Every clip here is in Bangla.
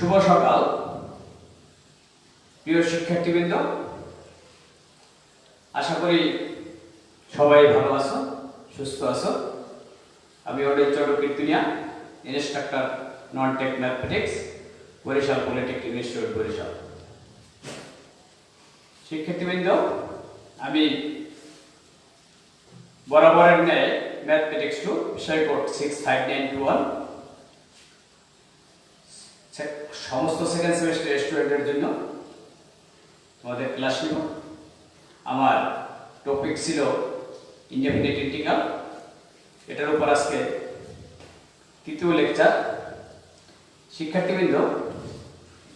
শুভ সকাল প্রিয় শিক্ষার্থীবৃন্দ, আশা করি সবাই ভালো আছো, সুস্থ আছো। আমি Anil Chandra Kirtania, instructor non tech mathematics, Barishal Polytechnic Institute, Barishal. শিক্ষার্থীবৃন্দ, আমি বরাবরের ন্যায় ম্যাথমেটিক্স 2 বিষয় কোড 65921 সমস্ত সেকেন্ড সেমিস্টার স্টুডেন্টের জন্য তোমাদের ক্লাস নিব। আমার টপিক ছিল ইনডেফিনিট ইন্টিগ্রাল। এটার উপর আজকে তৃতীয় লেকচার। শিক্ষার্থীবৃন্দ,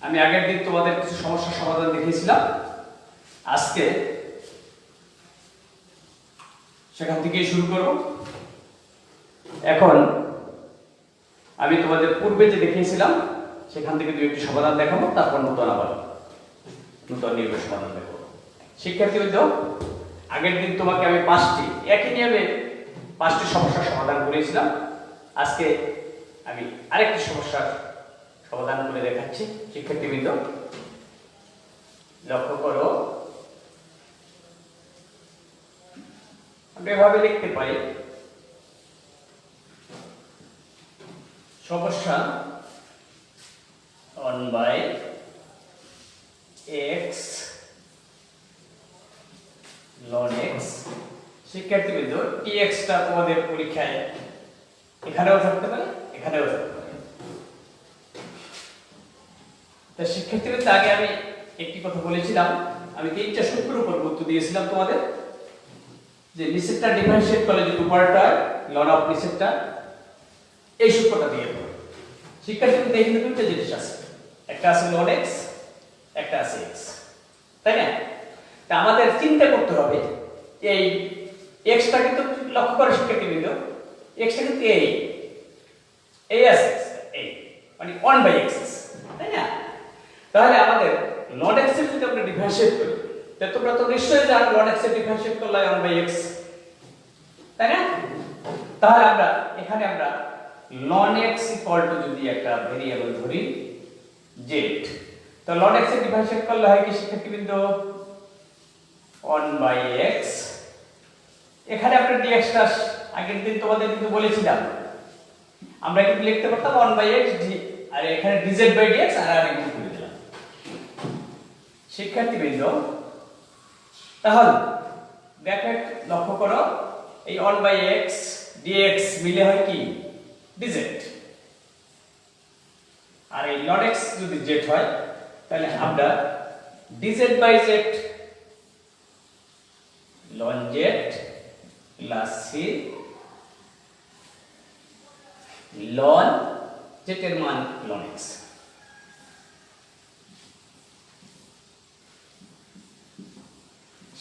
আমি আগের দিন তোমাদের কিছু সমস্যার সমাধান দেখিয়েছিলাম, আজকে সেখান থেকেই শুরু করব। এখন আমি তোমাদের পূর্বে যে দেখিয়েছিলাম সেখান থেকে দুই একটি সমাধান দেখাবো, তারপর নতুন নিয়মের সমাধান দেখাবো। শিক্ষার্থীবৃন্দ, আগের দিন তোমাকে আমি একই নিয়মে 5টি সমস্যার সমাধান করেছিলাম। আজকে আমি আরেকটি সমস্যার সমাধান করে দেখাচ্ছি। শিক্ষার্থীবৃন্দ, লক্ষ্য করো, আমরা এভাবে লিখতে পারি, সমস্যা 1/x ln x। শিক্ষার্থীবৃন্দ, tx টা তোমাদের পরীক্ষায় এখানেও থাকতে পারে, এখানেও থাকতে পারে। তা শিক্ষার্থীবৃন্দ, আগে আমি একটি কথা বলেছিলাম, আমি 3টা সূত্রের উপর গুরুত্ব দিয়েছিলাম তোমাদের, যে নিচেরটা ডিফারেন্সিয়েট করলে যে উপরটা ln অফ নিচেরটা, এই সূত্রটা দিয়ে দেবো। শিক্ষার্থীবৃন্দ, এখানে দুটো জিনিস আছে, একটা আছে ln x, একটা আছে x, তাই না? তা আমাদের চিন্তা করতে হবে, এই x টা কিন্তু লক্ষ্য করে শিক্ষার্থীবৃন্দ, x টা কিন্তু এই আছে, এই মানে 1/x, তাই না? তাহলে আমাদের ln x এর যদি আমরা ডিফারেন্সিয়েট করি, তাহলে তোমরা তো নিশ্চয়ই জানো ln x এর ডিফারেন্সিয়েট করলে 1/x, তাই না? তাহলে এখানে আমরা ln x যদি একটা ভেরিয়েবল ধরি z, তো ln x এর ডিফারেন্সিয়েট করলে হয় কি শিক্ষার্থীবৃন্দ? 1/x। এখানে আমরা dx টা আগের দিন তোমাদের কিন্তু বলেছিলাম, আমরা কিন্তু লিখতে পারতাম 1/x আর এখানে dz/dx আর আরেকটু করে দিলাম। শিক্ষার্থীবৃন্দ, তাহলে ব্র্যাকেট লক্ষ্য করো, এই 1/x dx মিলে হয় কি? dz। আর এই ln x যদি z হয়, তাহলে আমরা dz/z ln z plus c ln z এর মান ln x।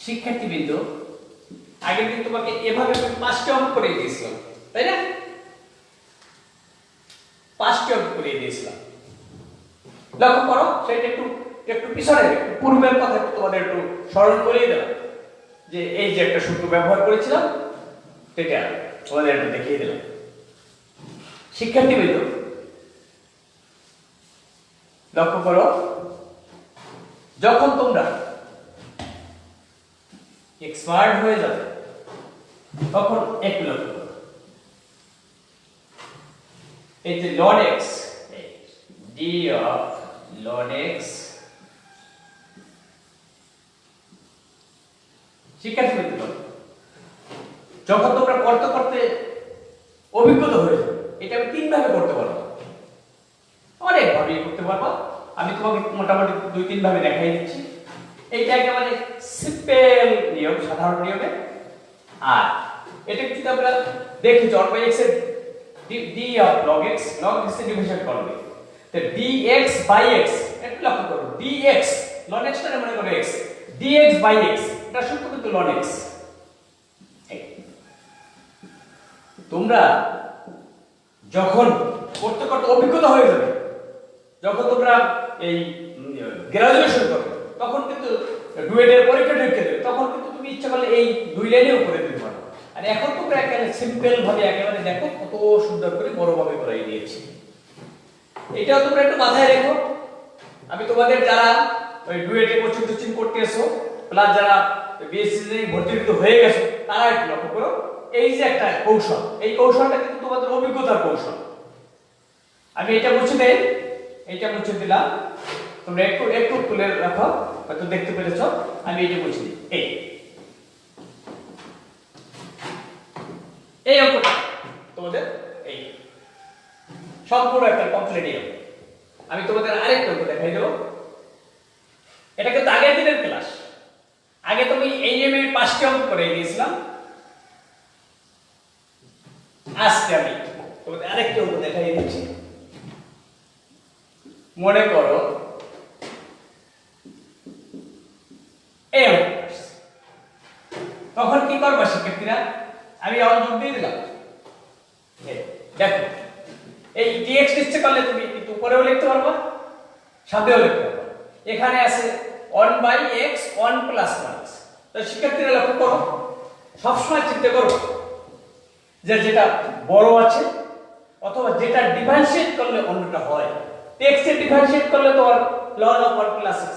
শিক্ষার্থীবৃন্দ, আগের দিন তোমাকে এভাবে 5টি অঙ্ক করে দিয়েছিলাম, তাই না? 5টি অঙ্ক করে দিয়েছিলাম, লক্ষ্য করো। সেটা একটু পিছনে, পূর্বের কথা তোমাদের একটু স্মরণ করিয়ে দিলাম, যে এই যে একটা সূত্র ব্যবহার করেছিলাম, সেটা তোমাদের একটু দেখিয়ে দিলাম। শিক্ষার্থীবৃন্দ, লক্ষ্য করো, যখন তোমরা এক্সপার্ট হয়ে যাবে, তখন একটু লক্ষ্য করো, এই যে ln x, d of ln x। শিক্ষার্থীবৃন্দ, যখন তোমরা করতে করতে অভিজ্ঞতা হয়ে যাবে, এটা আমি 3 ভাবে করতে পারবো, অনেক ভাবে করতে পারবো। আমি তোমাকে মোটামুটি 2-3 ভাবে দেখাই দিচ্ছি। এইটা একেবারে সিম্পল নিয়ম, সাধারণ নিয়মে। আর এটা যদি আমরা দেখি 1/x এর d of log x এর ডিভিশন করবে, তো dx/x, এটা লক্ষ্য করো, dx ln x টা মনে করো x, dx/x এটা সূত্র কিন্তু ln x। তোমরা যখন করতে করতে অভিজ্ঞতা হয়ে যাবে, যখন তোমরা এই গ্রাজুয়েশন করবে, তখন কিন্তু ডুয়েটের পরীক্ষা ঢুকে দেবে, তখন কিন্তু তুমি ইচ্ছা করলে এই 2 লাইনেও করে দিতে পারো। আর এখন তোমরা একেবারে সিম্পল ভাবে একেবারে দেখো কত সুন্দর করে বড় ভাবে করাই দিয়েছি। এটাও তোমরা একটু মাথায় রেখো, আমি তোমাদের যারা ওই ডুয়েটে কোচিং টোচিং করতে এসো প্লাস যারা বিএসসি ভর্তি হয়ে গেছো তারা একটু লক্ষ্য করো, এই যে একটা কৌশল, এই কৌশলটা কিন্তু তোমাদের অভিজ্ঞতার কৌশল। আমি এটা মুছে দেই, এইটা মুছে দিলাম, তোমরা একটু একটু তুলে রাখো, হয়তো দেখতে পেরেছো। আমি এইটা মুছে দিই, এই অঙ্কটা তোমাদের এই সম্পূর্ণ একটা কমপ্লিট অঙ্ক। আমি তোমাদের আরেকটা অঙ্ক দেখাই দেবো। এটা কিন্তু আগের দিনের ক্লাস, আগে তুমি এই নিয়মে 5টি অঙ্ক করে দিয়েছিলাম। আজকে আমি তোমাদের আরেকটা অঙ্ক দেখাই দিচ্ছি। মনে করো এই অঙ্ক, তখন কি করবা শিক্ষার্থীরা? আমি অঙ্ক দিয়ে দিলাম, দেখো এই dx নিচ্ছে করলে তুমি কিন্তু উপরেও লিখতে পারবা, সামনেও লিখতে পারবা। এখানে আছে 1/x 1 + 1। তো শিক্ষার্থীরা লক্ষ্য করো, সবসময় চিন্তা করো যে যেটা বড় আছে অথবা যেটা ডিফারেন্সিয়েট করলে অন্যটা হয়। x এর ডিফারেন্সিয়েট করলে তো আর ln of 1 + x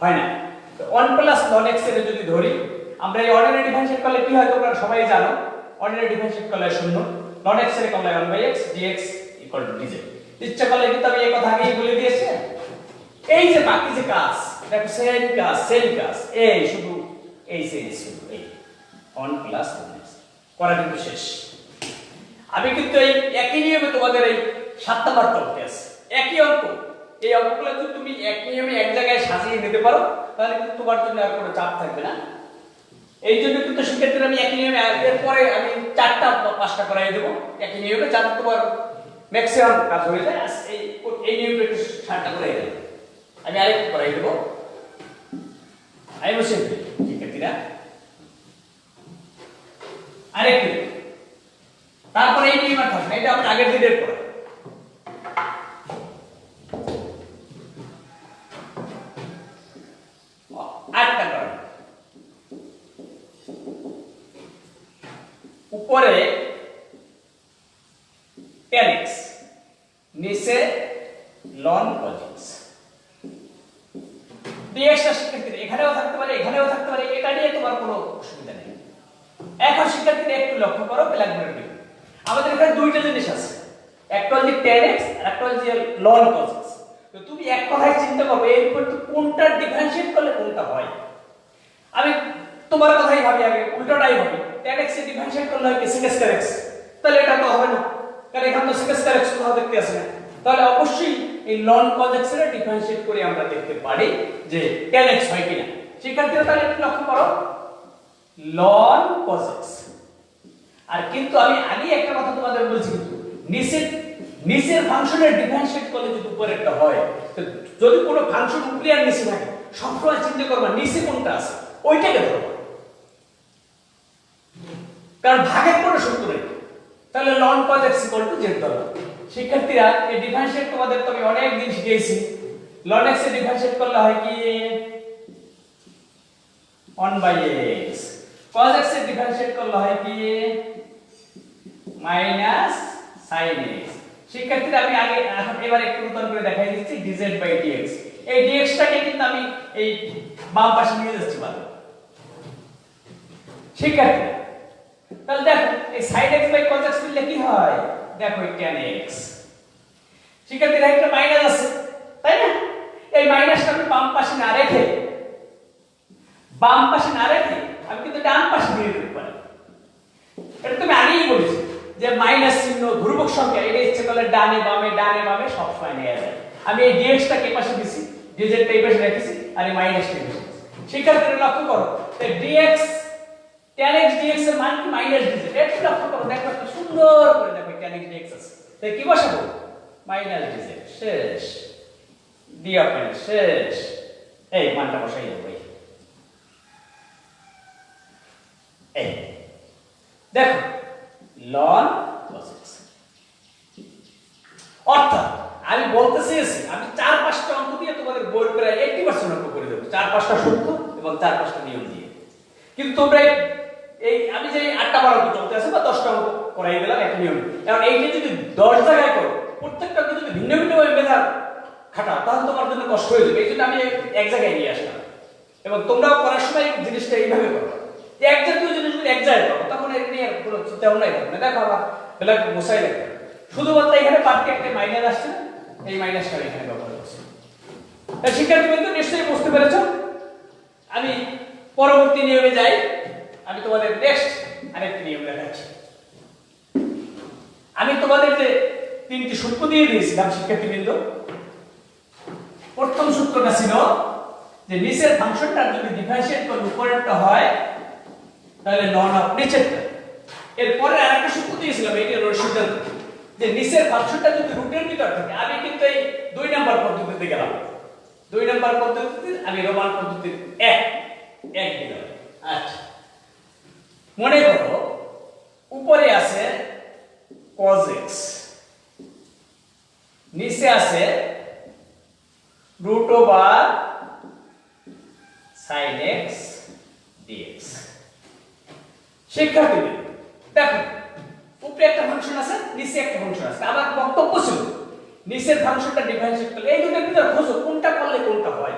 হয় না। তো 1 + ln x এর যদি ধরি, আমরা এই অর্ডিনারি ডিফারেন্সিয়েট করলে কি হয় তোমরা সবাই জানো, অর্ডিনারি ডিফারেন্সিয়েট করলে 0, ln x এর করলে 1/x dx = dz। ইচ্ছা করলে কিন্তু আমি এই কথা আগেই বলে দিয়েছি। এই যে বাকি যে কাজ, দেখো সেম কাজ, এই শুধু এই সিরিজ শুধু এই 1 + ln x করা কিন্তু শেষ। আমি কিন্তু এই একই নিয়মে তোমাদের এই 7 নাম্বার করতে আছে, একই অঙ্ক। এই অঙ্কগুলো যদি তুমি এক নিয়মে এক জায়গায় সাজিয়ে নিতে পারো তাহলে কিন্তু তোমার জন্য আর কোনো চাপ থাকবে না। এই জন্য কিন্তু শিক্ষার্থীরা আমি একই নিয়মে এরপরে আমি 4টা 5টা করাই দেবো একই নিয়মে, যাতে তোমার ম্যাক্সিমাম কাজ হয়ে যায়। এই নিয়মটা একটু 7টা করাই দেবো, আমি আরেকটু করাই দেবো। আমি বসে শিক্ষার্থীরা আরেকটু, তারপরে এই নিয়ম আর থাকবে, এটা আমরা আগের দিনের পড়া। উপরে 10x, নিচে ln cos x। dx টা শিক্ষার্থীরা এখানেও থাকতে পারে, এখানেও থাকতে পারে, এটা নিয়ে তোমার কোনো অসুবিধা নেই। এখন শিক্ষার্থীরা একটু লক্ষ্য করো, ব্ল্যাকবোর্ডে লিখো। আমাদের এখানে দুইটা জিনিস আছে, একটা হচ্ছে 10x আর একটা হচ্ছে ln cos x। তো তুমি এক কথায় চিন্তা করবে এর উপর কোনটা ডিফারেন্সিয়েট করলে কোনটা হয়। আমি তোমার কথাই ভাবি, আগে উল্টোটাই ভাবি, 10x এর ডিফারেন্সিয়েট করলে হয় কি sec x, তাহলে এটা তো হবে না, কারণ এখানে তো sec x কোথাও দেখতে আসে না। তাহলে অবশ্যই এই ln cos x এর ডিফারেন্সিয়েট করে আমরা দেখতে পারি যে 10x হয় কিনা। শিক্ষার্থীরা তাহলে একটু লক্ষ্য করো, ln cos x। আর কিন্তু আমি আগে একটা কথা তোমাদের বলছি, কিন্তু নিচের ফাংশনের ডিফারেন্সিয়েট করলে যদি উপরেরটা হয়, তো যদি কোনো ফাংশন উপরে আর নিচে থাকে সবসময় চিন্তা করবা নিচে কোনটা আছে ওইটাকে ধরবা, কারণ ভাগের কোনো সূত্র নেই। তাহলে ln cos x = z ধরো। শিক্ষার্থীরা এই ডিফারেন্সিয়েট তোমাদের তো আমি অনেক দিন শিখিয়েছি। ln x এর ডিফারেন্সিয়েট করলে হয় কি 1/x, cos x এর ডিফারেন্সিয়েট করলে হয় কি -sin x। শিক্ষার্থীরা আমি আগে এখন এবারে একটু নতুন করে দেখাই দিচ্ছি dz/dx। এই dx টাকে কিন্তু আমি এই বাম পাশে নিয়ে যাচ্ছি ভালো শিক্ষার্থীরা। তাহলে দেখো এই sin x/cos x মিললে কি হয়, দেখো এই tan x। শিক্ষার্থীরা একটা মাইনাস আছে তাই না, এই মাইনাসটা আমি বাম পাশে না রেখে আমি কিন্তু ডান পাশে দিয়ে দিতে পারি। এটা তো আমি আগেই বলেছি যে মাইনাস চিহ্ন ধ্রুবক সংখ্যা, এটা ইচ্ছে করলে ডানে বামে সব সময় নেওয়া যায়। আমি এই dx টাকে পাশে দিছি, dz টা এই পাশে রেখেছি, আর এই মাইনাসটা এই পাশে। শিক্ষার্থীরা লক্ষ্য করো, এই dx tan x dx এর মান কি -dz। একটু লক্ষ্য করো, দেখো একটু সুন্দর করে দেখো tan x dx আছে, তাই কি বসাবো -dz। শেষ, d অপেন শেষ, এই মানটা বসাই দেবো। এই দেখো ln cos x। অর্থাৎ আমি বলতে চেয়েছি আমি 4-5টা অঙ্ক দিয়ে তোমাদের বইয়ের প্রায় 80% অঙ্ক করে দেবো, 4-5টা সূত্র এবং 4-5টা নিয়ম দিয়ে। কিন্তু তোমরা এই আমি যে 8টা 12 অঙ্ক চলতে আছে বা 10টা অঙ্ক করাই দিলাম একটা নিয়ম। কারণ এইটা যদি 10 জায়গায় করো, প্রত্যেকটা অঙ্ক যদি ভিন্ন ভিন্ন ভাবে মেধা খাটাও, তাহলে তোমার জন্য কষ্ট হয়ে যাবে। এই জন্য আমি এক জায়গায় নিয়ে আসলাম, এবং তোমরাও করার সময় জিনিসটা এইভাবে করো যে এক জাতীয় জিনিস যদি এক জায়গায় করো তখন এর নিয়ে কোনো চিন্তা ভাবনাই থাকবে না। দেখো আবার বেলাকে বসাই লাগবে, শুধুমাত্র এখানে পার্কে একটা মাইনাস আসছে, এই মাইনাসটা এখানে ব্যবহার করছি। শিক্ষার্থীবৃন্দ নিশ্চয়ই বুঝতে পেরেছ। আমি পরবর্তী নিয়মে যাই, আমি তোমাদের নেক্সট আরেকটি নিয়ম দেখাচ্ছি। আমি তোমাদের যে তিনটি সূত্র দিয়ে দিয়েছিলাম শিক্ষার্থীবৃন্দ, প্রথম সূত্রটা ছিল যে নিচের ফাংশনটা যদি ডিফারেন্সিয়েট করে উপরেরটা হয় তাহলে নন অফ নিচেরটা। এরপরে আরেকটা সূত্র দিয়েছিলাম, এই সিদ্ধান্ত যে নিচের ফাংশনটা যদি রুটের ভিতর থাকে। আমি কিন্তু এই 2 নাম্বার পদ্ধতিতে গেলাম, 2 নাম্বার পদ্ধতিতে আমি রোমান পদ্ধতির এক দিলাম। আচ্ছা, মনে করো উপরে আছে cos x, নিচে আছে √sin x dx। শিক্ষার্থীবৃন্দ দেখো, উপরে একটা ফাংশন আছে, নিচে একটা ফাংশন আছে। আমার বক্তব্য ছিল নিচের ফাংশনটা ডিফারেন্সিয়েট করলে এই দুটোর ভিতর খোঁজো কোনটা করলে কোনটা হয়।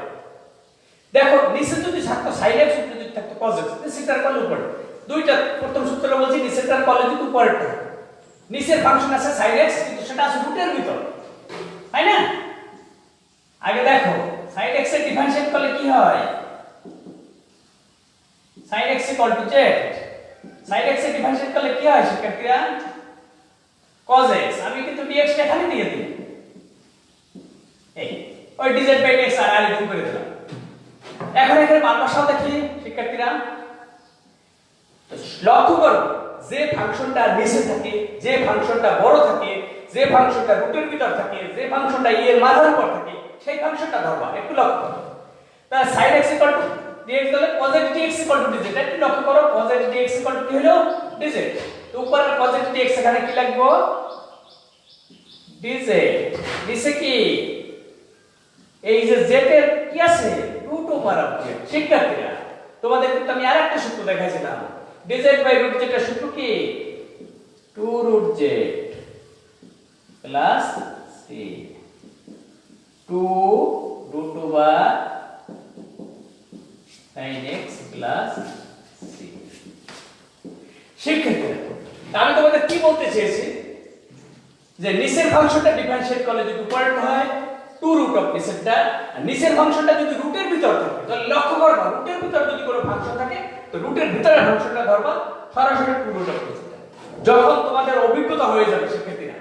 দেখো নিচে যদি থাকতো sin x, উপরে যদি থাকতো cos x, নিচেরটার করলে উপরে। দুইটা প্রথম সূত্রটা বলছি নিচেরটার করলে যদি উপরেরটা হয়। নিচের ফাংশন আছে sin x, কিন্তু সেটা আছে রুটের ভিতর, তাই না? আগে দেখো sin x এর ডিফারেন্সিয়েট করলে কি হয়, sin x z। sin x এর ডিফারেন্সিয়েট করলে কি হয় শিক্ষার্থীরা, cos x। আমি কিন্তু dx টা এখানে দিয়ে দিই, এই ওই dz/dx আর গুণ করে দিলাম। এখন এখানে মান বসাও দেখি শিক্ষার্থীরা, লক্ষ্য করো যে ফাংশনটা নিচে থাকে, যে ফাংশনটা বড় থাকে, যে ফাংশনটা রুটের ভিতর থাকে, যে ফাংশনটা এর মাথার উপর থাকে, সেই ফাংশনটা ধরবা। একটু লক্ষ্য করো, তা sin x dx হলে cos x dx dz। একটু লক্ষ্য করো, cos x dx কি হলো, dz। তো উপরের cos x dx এখানে কি লিখবো, dz। নিচে কি এই যে z এর কি আছে, √z। শিক্ষার্থীরা তোমাদের কিন্তু আমি আরেকটা সূত্র দেখাইছিলাম, dz/√z এর সূত্র কি, 2√z plus c, 2√sin x plus c। শিক্ষার্থীরা আমি তোমাদের কি বলতে চেয়েছি, যে নিচের ফাংশনটা ডিফারেন্সিয়েট করলে যদি উপরেরটা হয় 2 √ নিচেরটা, আর নিচের ফাংশনটা যদি রুটের ভিতর থাকে, তাহলে লক্ষ্য করবা রুটের ভিতর যদি কোনো ফাংশন থাকে তো রুটের ভিতরের ফাংশনটা ধরবা সরাসরি 2 √ নিচেরটা। যখন তোমাদের অভিজ্ঞতা হয়ে যাবে শিক্ষার্থীরা,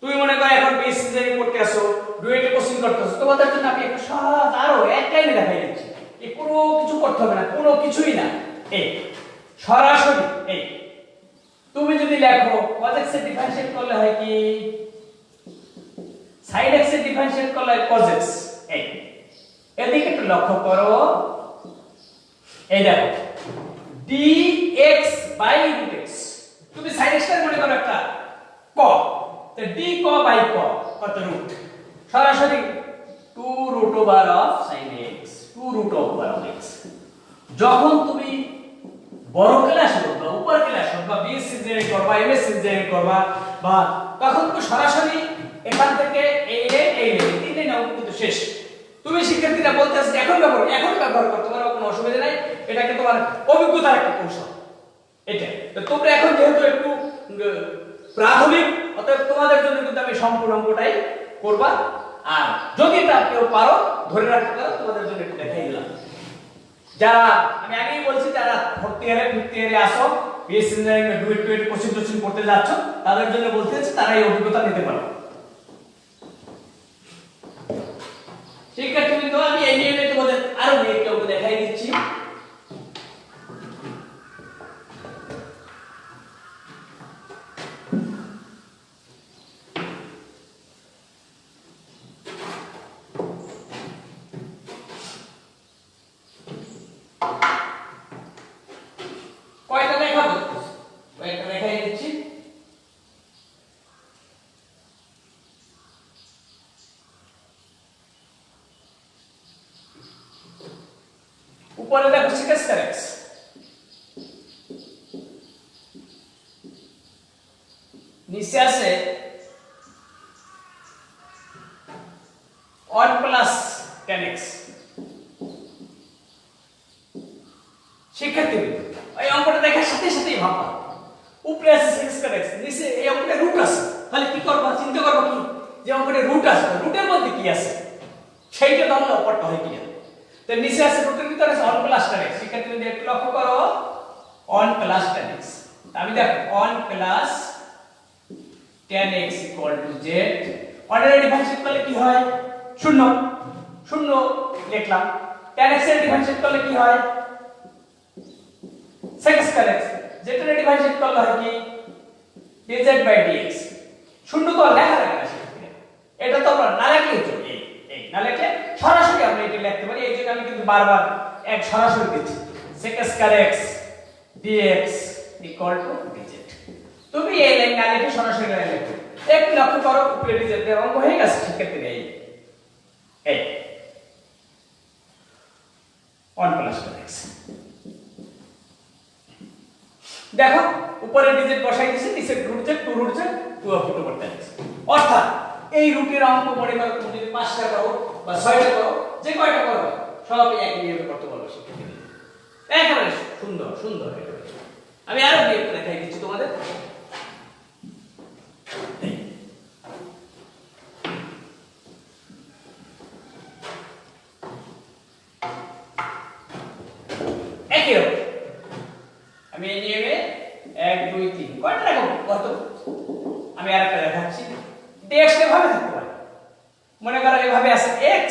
তুমি মনে করো এখন বেস ইঞ্জিনিয়ারিং করতে আসো, ডুয়েটে কোচিং করতে আসো, তোমাদের জন্য আমি একটু সহজ আরো এক লাইনে দেখাই দিচ্ছি। এই কোনো কিছু করতে হবে না, কোনো কিছুই না, এই সরাসরি এই তুমি যদি লেখো cos x এর ডিফারেন্সিয়েট করলে হয় কি, sin x এর ডিফারেন্সিয়েট করলে হয় cos x। এই এদিকে একটু লক্ষ্য করো, এই দেখো dx/√x। তুমি sin x এর মনে করো একটা ক, তো d ক বাই ক কত রুট, সরাসরি 2√sin x, 2√x। যখন তুমি বড় ক্লাস করবা, উপর ক্লাস করবা, বিএসসি ইঞ্জিনিয়ারিং করবা, এমএসসি ইঞ্জিনিয়ারিং করবা, বা তখন তো সরাসরি এখান থেকে এই তিনটে নাও কিন্তু শেষ। তুমি শিক্ষার্থীরা বলতে আসছে এখন ব্যবহার করতে পারো, কোনো অসুবিধা নাই, এটাকে তোমার অভিজ্ঞতার একটা কৌশল এটা। তো তোমরা এখন যেহেতু একটু প্রাথমিক, অতএব তোমাদের জন্য কিন্তু আমি সম্পূর্ণ অঙ্কটাই করবা। আর যদি এটা কেউ পারো ধরে রাখতে পারো, তোমাদের জন্য একটু দেখাই দিলাম। যারা আমি আগেই বলছি, যারা ফোর্থ ইয়ারে আসো, বিএসসি ইঞ্জিনিয়ারিং এ ডুয়েট কোচিং করতে যাচ্ছ, তাদের জন্য বলতে চাচ্ছি তারা এই অভিজ্ঞতা নিতে পারো। শিক্ষার্থীবৃন্দ আমি এই নিয়মে তোমাদের আরো একটু দেখাই দিচ্ছি। কয়টা দেখাবো, কয়টা দেখাই দিচ্ছি। উপরে দেখো sec x, নিচে আছে 1 sec স্কয়ার x নিচে এই অঙ্কটা রুট আছে তাহলে কি করব চিন্তা করব কি যে অঙ্কটা রুট আছে রুটের মধ্যে কি আছে সেইটা ধরলে অপরটা হয় কি তো নিচে আছে রুটের ভিতরে আছে 1 প্লাস tan x সেক্ষেত্রে যদি একটু লক্ষ্য করো 1 প্লাস tan x আমি দেখো 1 প্লাস tan x z অর্ডারে ডিফারেন্সিয়েট করলে কি হয় 0 0 লিখলাম tan x এর ডিফারেন্সিয়েট করলে কি হয় sec স্কয়ার x যেটা ডিফারেন্সিয়েট করলে হয় কি dz বাই dx 0 তো লেখা লাগে না এটা তো আমরা না লিখলেই চলে এই না লিখলে সরাসরি আমরা এটা লিখতে পারি এই জন্য আমি কিন্তু বারবার এক সরাসরি দিচ্ছি sec square x dx dz তুমি এই লাইন না লিখে সরাসরি লাইন লিখো একটু লক্ষ্য করো উপরে dz এর অঙ্ক হয়ে গেছে সেক্ষেত্রে এই 1 প্লাস tan x দেখো উপরে dz বসাই দিয়েছি নিচে root z 2 root z 2 of 2 tan x অর্থাৎ এই রুটের অঙ্ক মনে করো তুমি যদি 5টা করো বা 6টা করো যে কয়টা করো সব একই নিয়মে করতে পারবে সেক্ষেত্রে একেবারে সুন্দর সুন্দর আমি আরো নিয়ম দেখাই দিচ্ছি তোমাদের একই রকম আমি এই নিয়মে 1 2 3 কয়টা রাখব কত আমি আরেকটা দেখাচ্ছি dx এভাবে থাকতে পারে মনে করো এভাবে আছে x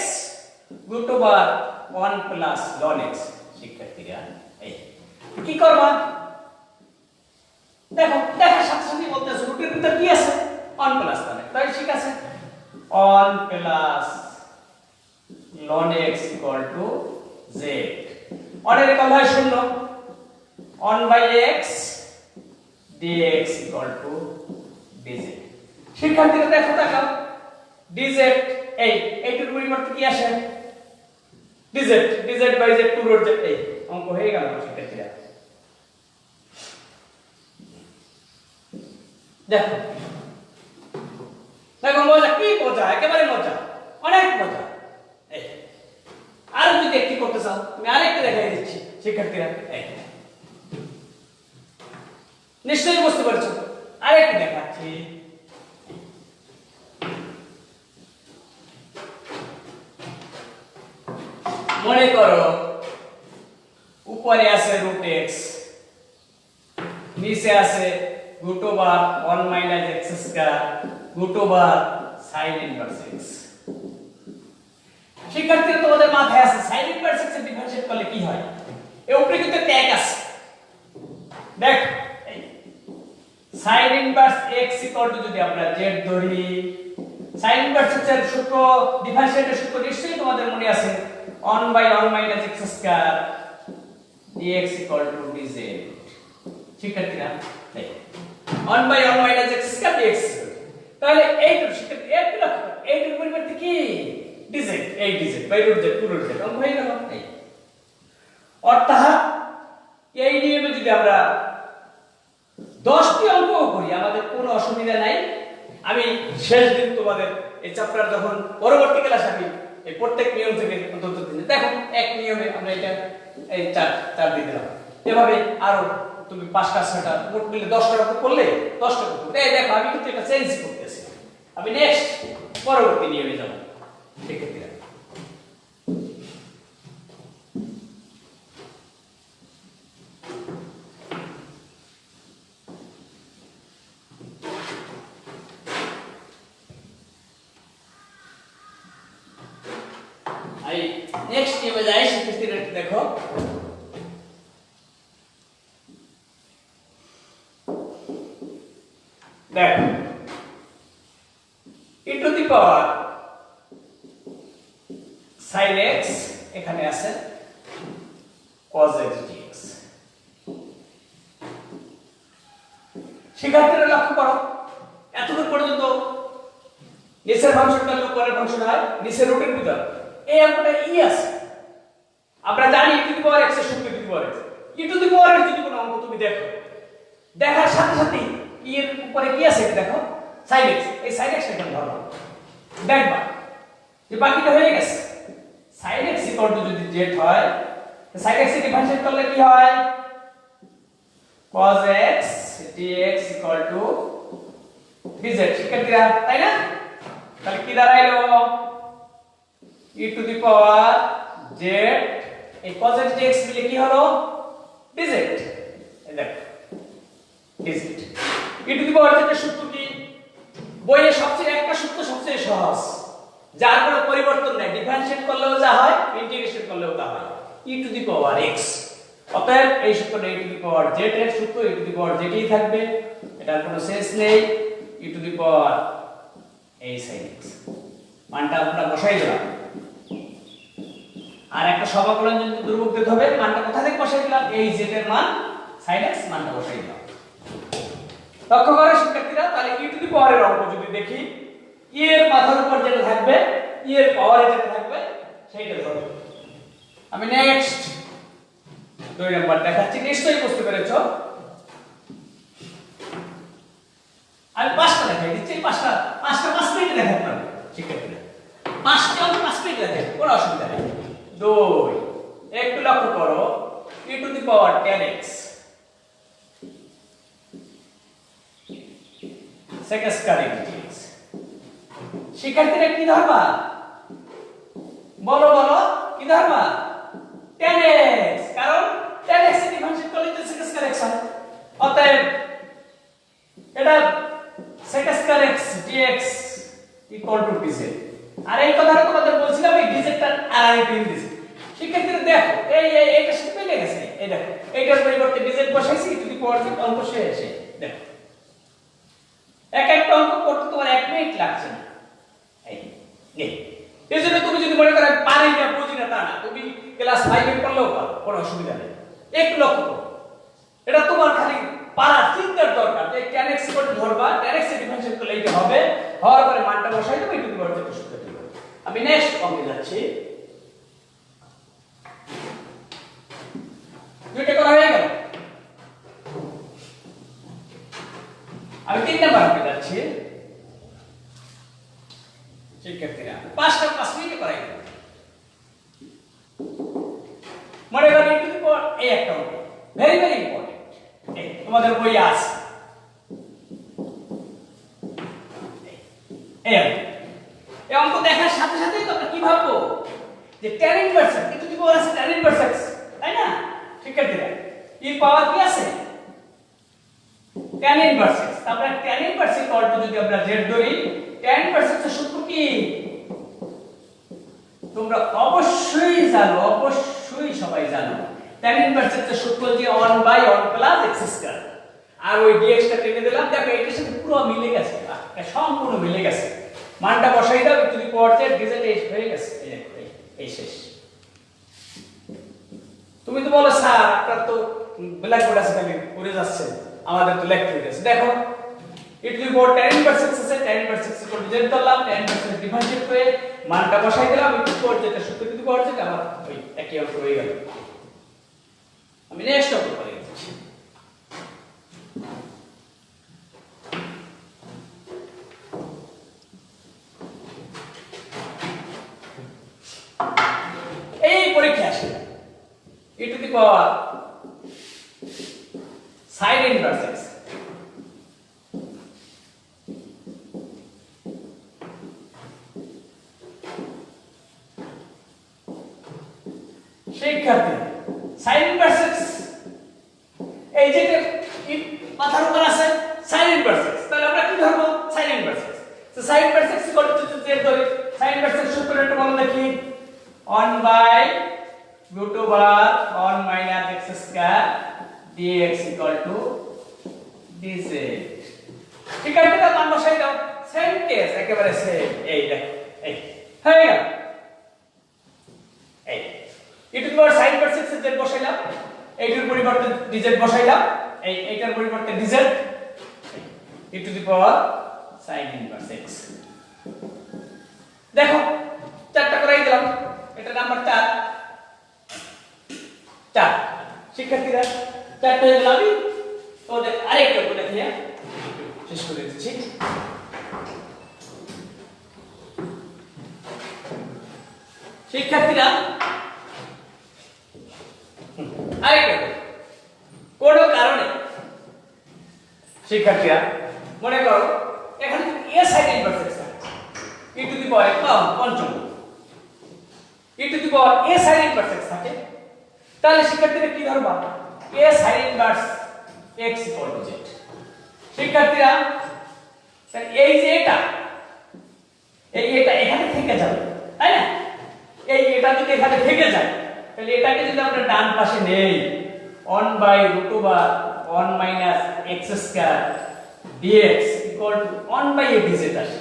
√1 প্লাস ln x শিক্ষার্থীরা এই কি করবা দেখো দেখার সাথে সাথে বলতেছে রুটের ভিতর কি আছে 1 প্লাস ln x তাই ঠিক আছে 1 প্লাস ln x z অর্ডারে কত হয় 0 1/x dx dz শিক্ষার্থীরা দেখো তাকাও dz এইটার পরিবর্তে কি আসে dz by z 2 root z এই অঙ্ক হয়ে গেল শিক্ষার্থীরা দেখো দেখো মজা কি মজা একেবারে মজা অনেক মজা এই আর যদি একটি করতে চাও আমি আরেকটা দেখাই দিচ্ছি শিক্ষার্থীরা এই নিশ্চয়ই বুঝতে পারছো আরেকটা দেখাচ্ছি মনে করো উপরে আছে রুট x নিচে আছে √1 - x square √sin inverse x শিক্ষার্থীরা তোমাদের মাথায় আছে sin ইনভার্স x এর ডিফারেন্সিয়েট করলে কি হয় এই উপরে কিন্তু ট্যাগ আছে দেখ sin ইনভার্স x যদি আমরা z ধরি sin ইনভার্স x এর সূত্র ডিফারেন্সিয়েটের সূত্র নিশ্চয়ই তোমাদের মনে আছে 1/1 - x স্কয়ার dx dz শিক্ষার্থীরা দেখ 1/1 - x স্কয়ার dx তাহলে এইটার শিক্ষার্থী এইটার পরিবর্তে কি dz এই dz বাই √z 2 √z অঙ্ক হয়ে গেল এই অর্থাৎ এই নিয়মে যদি আমরা 10টি অঙ্ক করি আমাদের কোনো অসুবিধা নাই আমি শেষ দিন তোমাদের এই চ্যাপ্টার যখন পরবর্তী ক্লাস আমি এই প্রত্যেক নিয়ম থেকে অন্তত দিন দেখো এক নিয়মে আমরা এটা এই চার দিয়ে দিলাম এভাবে আরো তুমি 5টা 6টা মোট মিলে 10টা করলে 10টা করতে এই দেখো আমি কিন্তু এটা চেঞ্জ করতেছি আমি নেক্সট পরবর্তী নিয়মে যাব ঠিক আছে नेक्स्ट ये बजाय शिक्षार्थी देखो देखो e to the power sin x এখানে আছে cos x dx শিক্ষার্থীরা লক্ষ্য করো এতদূর পর্যন্ত নিচের ফাংশনটা উপরের ফাংশন হয় নিচের রুটের ভিতর এই অঙ্কটা ই আছে আমরা জানি e to the power x এর সূত্র e to the power x e to the power x যদি কোনো অঙ্ক তুমি দেখো দেখার সাথে সাথে e এর উপরে কি আছে এটা দেখো sin x এই sin x টা ধরো দেখবা যে বাকিটা হয়ে গেছে sin x যদি z হয় sin x এর ডিফারেন্সিয়েট করলে কি হয় cos x dx equal to dz শিক্ষার্থীরা তাই না তাহলে কি দাঁড়াইলো e to the power z এই cos dx মিলে কি হলো dz এই দেখো dz e to the power z এর সূত্র কি বইয়ে সবচেয়ে একটা সূত্র সবচেয়ে সহজ যার কোনো পরিবর্তন নাই ডিফারেন্সিয়েট করলেও যা হয় ইন্টিগ্রেশন করলেও তা হয় e to the power x অতএব এই সূত্রটা e to the power z এর সূত্র e to the power z ই থাকবে এটার কোনো শেষ নেই e to the power a sin x মানটা আমরা বসাই দিলাম আর একটা সমাকলন যদি ধ্রুবক দিতে হবে মানটা কোথা থেকে বসাই দিলাম এই z এর মান sin x মানটা বসাই দিলাম লক্ষ্য করো শিক্ষার্থীরা তাহলে e টু দি পাওয়ার এর অঙ্ক যদি দেখি e এর মাথার উপর যেটা থাকবে e এর পাওয়ারে যেটা থাকবে সেইটা ধরো আমি নেক্সট 2 নাম্বার দেখাচ্ছি নিশ্চয়ই বুঝতে পেরেছো আমি পাঁচটা দেখাই দিচ্ছি পাঁচটা মিনিটে দেখাতে পারবে শিক্ষার্থীরা পাঁচটা অঙ্ক 5 মিনিটে দেখাতে কোনো অসুবিধা নেই 2 একটু লক্ষ্য করো e to the power 10x sec square dx শিক্ষার্থীরা কি ধরবা বলো কি ধরবা 10x কারণ 10x এর ডিফারেন্সিয়েট করলে তো sec স্কয়ার x হয় অতএব এটা sec square x dx equal to dz আর এই কথাটা তোমাদের বলছিলাম এই dz টা আর এই পিন দিছি শিক্ষার্থীরা দেখো এইটা সাথে মিলে গেছে এই দেখো এইটার পরিবর্তে dz বসাইছি টু দি পাওয়ার z অঙ্ক শেষে দেখো এক একটা অঙ্ক করতে তোমার 1 মিনিট লাগছে না এইজন্য তুমি যদি মনে করো পারি না বুঝি না তা না তুমি ক্লাস 5 এ পড়লেও পারো কোনো অসুবিধা নেই একটু লক্ষ্য করো এটা তোমার খালি পারার চিন্তার দরকার যে tan x করে ধরবা tan x এর ডিফারেন্সিয়েট করলে এটা হবে হওয়ার পরে মানটা বসাই দেবে একটু বড় একটা সূত্র দিবে আমি নেক্সট অঙ্কে যাচ্ছি দুইটা করা হয়ে গেল আমি 3 নাম্বার অঙ্কে যাচ্ছি শিক্ষার্থীরা 5 মিনিটে করাই দেব মনে করো একটু পর এই একটা অঙ্ক ভেরি ভেরি ইম্পর্টেন্ট তোমাদের বই আছে এই অঙ্ক দেখার সাথে সাথে তোমরা কি ভাববো যে tan ইনভার্স কিন্তু কি বলা আছে tan ইনভার্স x তাই না শিক্ষার্থীরা এর পাওয়ার কি আছে tan ইনভার্স x তারপরে tan ইনভার্স ইকুয়াল টু যদি আমরা z ধরি tan ইনভার্স x এর সূত্র কি তোমরা অবশ্যই জানো অবশ্যই সবাই জানো tan ইনভার্স x এর সূত্র যে 1/1 x স্কয়ার আর ওই dx টা টেনে দিলাম দেখো এটার সাথে পুরো মিলে গেছে এটা সম্পূর্ণ মিলে গেছে মানটা বসাই দাও to the power z dz হয়ে গেছে এই শেষ তুমি তো বলো স্যার আপনার তো ব্ল্যাক বোর্ড আছে খালি পড়ে যাচ্ছে আমাদের তো লেখতে হয়ে গেছে দেখো e to the power tan inverse x আছে tan inverse x equal to z ধরলাম tan ইনভার্স x ডিফারেন্সিয়েট করে মানটা বসাই দিলাম e to the power z এর সূত্র টু দি পাওয়ার z আমার ওই একই অঙ্ক হয়ে গেল আমি নেক্সট অঙ্ক করে দিচ্ছি এই পরীক্ষা আসে e to the power sin inverse x শিক্ষার্থী sin ইনভার্স x এই যে মাথার উপর আছে sin ইনভার্স x তাহলে আমরা কি ধরব sin ইনভার্স x তো sin inverse x equal to z ধরি sin ইনভার্স x সূত্রটা বলো দেখি 1/√1 minus x square dx equal to dz ঠিক আছে এটা মান বসাই দাও সেম কেস একেবারে সেম এই দেখো এই হয়ে গেল এই e to the power sin inverse x z বসাইলাম এইটার পরিবর্তে dz বসাইলাম এইটার পরিবর্তে dz e to the power sin inverse x দেখো চারটা করাই দিলাম এটা নাম্বার 4 শিক্ষার্থীরা চারটা হয়ে গেল আমি তোমাদের আরেকটা করে দেখিয়ে শেষ করে দিচ্ছি শিক্ষার্থীরা আরেকটা কোন কারণে শিক্ষার্থীরা মনে করো এখানে যদি a sin ইনভার্স x থাকে e টু দি পাওয়ার পঞ্চম e to the power a sin inverse x থাকে তাহলে শিক্ষার্থীরা কি ধরবা a sin inverse x z শিক্ষার্থীরা তাহলে এই যে এটা এখানে থেকে যাবে তাই না এটা যদি এখানে থেকে যায় তাহলে এটাকে যদি আমরা ডান পাশে নেই 1/√1 - x² dx = 1/a dz আসে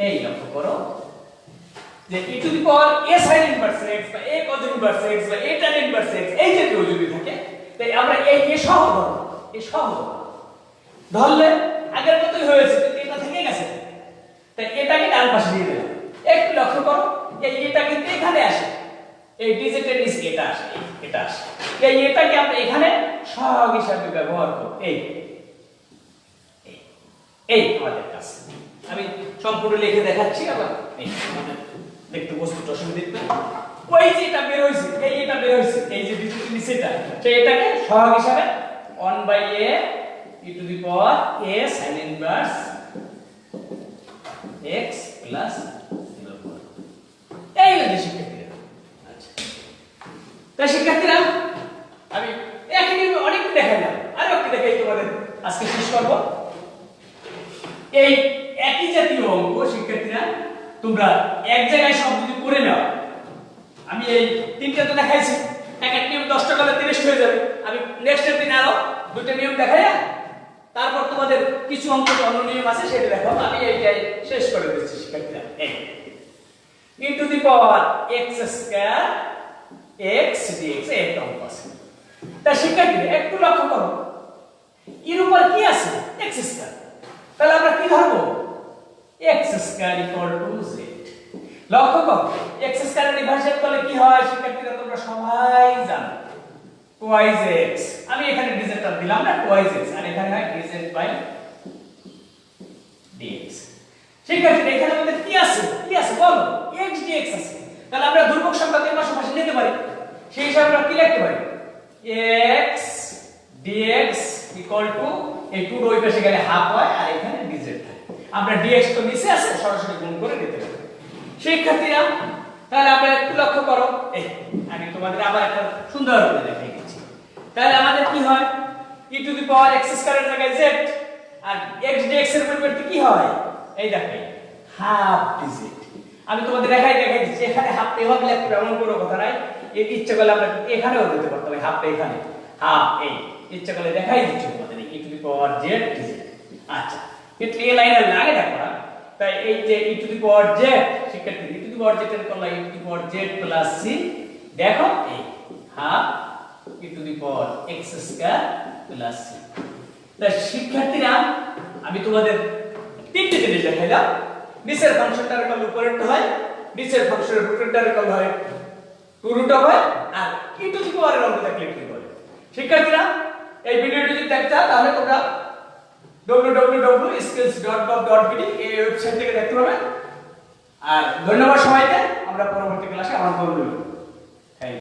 এই লক্ষ্য করো যে e to the power a sin inverse x বা a cos ইনভার্স x বা a tan ইনভার্স x এই যে কেউ যদি থাকে তাই আমরা এই সহ ধরলে আগের মতই হয়েছে কিন্তু এটা থেকে গেছে তাই এটাকে ডান পাশে দিয়ে দিলাম একটু লক্ষ্য করো এটা কিন্তু এখানে আসে এই dz এর নিচে এটা আসে এটাকে আমরা এখানে সহগ হিসাবে ব্যবহার করব এই আমাদের কাজ আমি সম্পূর্ণ লিখে দেখাচ্ছি আবার দেখতে বস্তুটা সুন্দর দেখতে ওই যে এটা বের হইছে এই যে dz এর নিচেটা সেই এটাকে সহগ হিসাবে 1/a e to the power a sin inverse x plus 0 এই হচ্ছে শিক্ষার্থীরা আচ্ছা তাই শিক্ষার্থীরা আমি একই নিয়মে অনেক দেখাইলাম আর একটু দেখাই তোমাদের আজকে শেষ করব এই একই জাতীয় অঙ্ক শিক্ষার্থীরা তোমরা এক জায়গায় সব যদি করে নাও আমি এই তিনটা তো দেখাইছি এক নিয়ম 10 টা করে 30 হয়ে যাবে আমি নেক্সট দিন আরো দুটো নিয়ম দেখাইয়া তারপর তোমাদের কিছু অঙ্ক অন্য নিয়ম আছে সেটা দেখো আমি এইটাই শেষ করে দিচ্ছি শিক্ষার্থীরা e to the power x² x dx একটা অঙ্ক আছে তা শিক্ষার্থীরা একটু লক্ষ্য করো এর উপর কি আছে x², তাহলে আমরা কি ধরবো x² = z। লক্ষ্য করো x² এর ডিভাইডেড করলে কি হয় শিক্ষার্থীরা তোমরা সবাই জানো twice x, আমি এখানে dz টা দিলাম না twice x আর এখানে হয় dz/dx। শিক্ষার্থীরা এখানে আমাদের কি আছে বলো x dx আছে, তাহলে আমরা ধ্রুবক সংখ্যাকে পাশাপাশি নিতে পারি সেই হিসাবে আমরা কি লিখতে পারি x dx = এই 2 ওই পাশে গেলে হাফ হয় আর এখানে dz থাকে, আমরা dx তো নিচে আছে সরাসরি গুণ করে দিতে পারি। শিক্ষার্থীরা তাহলে আমরা একটু লক্ষ্য করো আমি তোমাদের আবার একটা সুন্দর করে দেখাই দিচ্ছি। তাহলে আমাদের কি হয় e to the power x² এর জায়গায় z আর x dx এর পরিবর্তে কি হয় এই দেখাই হাফ dz। আমি তোমাদের দেখাই দিচ্ছি এখানে হাফ এভাবে লিখতে এমন কোনো কথা নাই, এই ইচ্ছা করলে আমরা এখানেও দিতে পারতাম হাফ এখানে হাফ এই ইচ্ছা করলে দেখাই দিচ্ছি তোমাদের e to the power z dz। আচ্ছা কিন্তু এই লাইনের লাগে দেখো না, তাই এই যে e to the power z শিক্ষার্থী e to the power z এর করলে e to the power z plus c দেখো এই half e to the power x² plus c। তাই শিক্ষার্থীরা আমি তোমাদের তিনটি জিনিস দেখাইলাম, নিচের ফাংশনটার কল উপরেরটা হয়, নিচের ফাংশনের উপরেরটার কল হয় 2√, আর e টু দি পাওয়ার এর অঙ্ক থাকলে কি হয়। শিক্ষার্থীরা এই ভিডিওটি যদি দেখতে চাও তাহলে তোমরা www.skills.bob.bd এই ওয়েবসাইট থেকে দেখতে পাবে। আর ধন্যবাদ সবাইকে, আমরা পরবর্তী ক্লাসে আবার করব।